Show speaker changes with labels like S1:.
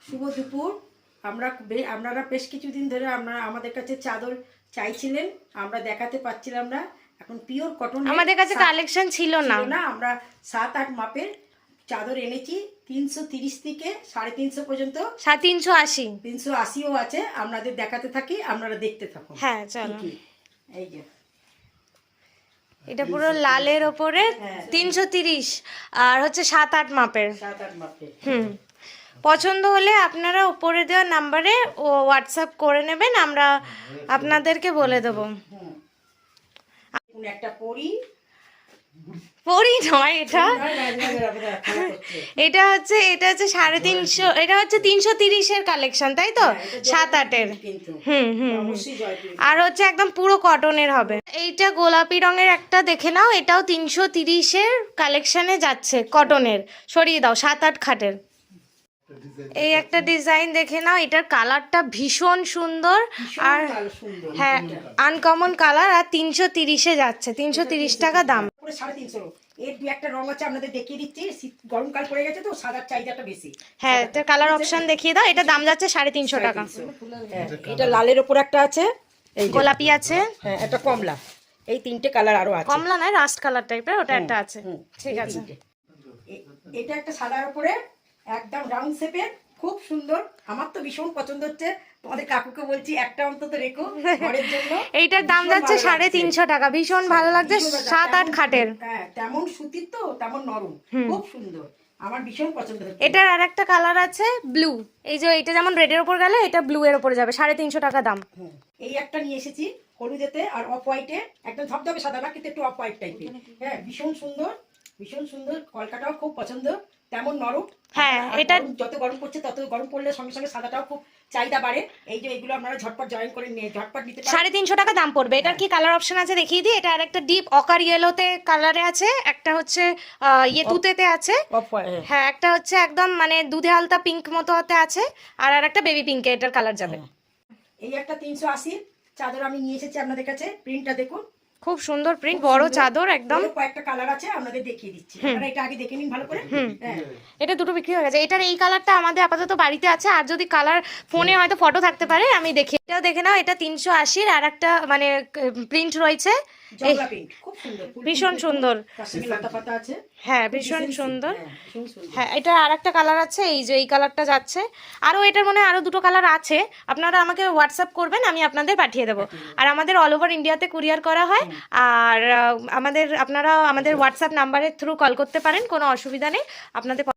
S1: শুভ দুপুর। আপনারা বেশ কিছুদিন ধরে আমাদের কাছে চাদর চাইছিলেন, আমরা দেখাতে পাচ্ছিলাম না। এখন পিওর কটন,
S2: আমাদের কাছে কালেকশন ছিল না।
S1: আমরা 7-8 মাপের চাদর এনেছি। 330 থেকে 350 পর্যন্ত,
S2: 380
S1: 380ও আছে। আপনাদের দেখাতে থাকি, আপনারা দেখতে থাকুন।
S2: হ্যাঁ চলো।
S1: এই যে
S2: এটা পুরো লালের ওপরে 330 আর হচ্ছে 7-8 মাপের।
S1: 7-8 মাপের।
S2: পছন্দ হলে আপনারা উপরে দেওয়া নাম্বারে হোয়াটসঅ্যাপ করে নেবেন, আমরা আপনাদেরকে বলে দেবো।
S1: একটা পরি
S2: নয় এটা, এটা হচ্ছে 350, এটা হচ্ছে 330-এর কালেকশন, তাই তো? 7-8-এর। আর হচ্ছে একদম পুরো কটনের হবে। এইটা গোলাপি রঙের একটা দেখে নাও, এটাও 330-এর কালেকশনে যাচ্ছে, কটনের। সরিয়ে দাও, 7-8 খাটের। এই একটা ডিজাইন দেখে নাও, এটার কালারটা ভীষণ সুন্দর আর হ্যাঁ আনকমন কালার, আর 330-এ যাচ্ছে, 330 টাকা দাম।
S1: 350 এর দু একটা রং আছে, আপনাদের দেখিয়ে দিচ্ছি। গরমকাল পড়ে গেছে তো সাদার চাহিদাটা বেশি।
S2: হ্যাঁ, এটা কালার অপশন দেখিয়ে দাও। এটা দাম যাচ্ছে 350 টাকা।
S1: এটা লালের ওপর একটা আছে, এই
S2: গোলাপি আছে,
S1: হ্যাঁ একটা কমলা, এই তিনটে কালার আরো আছে।
S2: কমলা নয়, রাস্ট কালার টাইপের ওটা একটা আছে। ঠিক আছে,
S1: এটা একটা সাদার উপরে একদম রাউন্ড শেপের, খুব সুন্দর। আমার তো ভীষণ পছন্দ হচ্ছে। তোমাদের কাকুকে বলছি একটা অন্তত রেখো ঘরের জন্য।
S2: এইটার দাম যাচ্ছে 350 টাকা। ভীষণ ভালো লাগছে, 7-8 খাটের।
S1: হ্যাঁ, তেমন সুতির তো তেমন নরম, খুব সুন্দর, আমার ভীষণ পছন্দ হচ্ছে।
S2: এটার আর একটা কালার আছে ব্লু, এই যে এটা যেমন রেডের উপর গেলে এটা ব্লু এর উপরে যাবে, 350 টাকা দাম।
S1: এই একটা নিয়ে এসেছি হলুদেতে আর অফ হোয়াইটে, একদম ধবধবে সাদা না কিন্তু একটু অফ হোয়াইট টাইপের। হ্যাঁ, ভীষণ সুন্দর, ভীষণ সুন্দর। কলকাটাও খুব পছন্দ, তেমন নরম।
S2: হ্যাঁ, এটা
S1: যত গরম পড়ছে তত গরম পড়লে সঙ্গে সঙ্গে সাদাটাও খুব চাহিদা বাড়ে। এই যে এগুলো আপনারা ঝটপট জয়েন করে নিয়ে ঝটপট নিতে পারেন।
S2: 350 টাকা দাম পড়বে। এটার কি কালার অপশন আছে দেখিয়ে দিই। এটা আরেকটা ডিপ অকার ইয়েলোতে কালারে আছে, একটা হচ্ছে তুতেতে আছে, হ্যাঁ একটা হচ্ছে একদম মানে দুধে আলতা পিঙ্ক মতো হতে আছে, আর একটা বেবি পিঙ্কে এটার কালার যাবে।
S1: এই একটা 380 চাদর আমি নিয়ে এসেছি আপনাদের কাছে। প্রিন্টটা দেখুন,
S2: খুব সুন্দর প্রিন্ট, বড় চাদর একদম।
S1: কয়েকটা কালার আছে, আপনাদের দেখিয়ে দিচ্ছি। আপনারা এটা আগে দেখে নিন ভালো করে।
S2: এটা দুটো বিক্রি হয়ে গেছে। এটার এই কালারটা আমাদের আপাতত বাড়িতে আছে, আর যদি কালার ফোনে হয়তো ফটো থাকতে পারে আমি দেখি। এটাও দেখে নাও, এটা 380 আর একটা মানে প্রিন্ট রয়েছে, ভীষণ সুন্দর। হ্যাঁ, ভীষণ সুন্দর। হ্যাঁ, এটা আর একটা কালার আছে, এই যে এই কালারটা যাচ্ছে। আরও এটার মনে হয় আরও দুটো কালার আছে, আপনারা আমাকে হোয়াটসঅ্যাপ করবেন, আমি আপনাদের পাঠিয়ে দেবো। আর আমাদের অল ওভার ইন্ডিয়াতে কুরিয়ার করা হয়। আর আপনারা আমাদের হোয়াটসঅ্যাপ নাম্বারের থ্রু কল করতে পারেন, কোনো অসুবিধা নেই আপনাদের।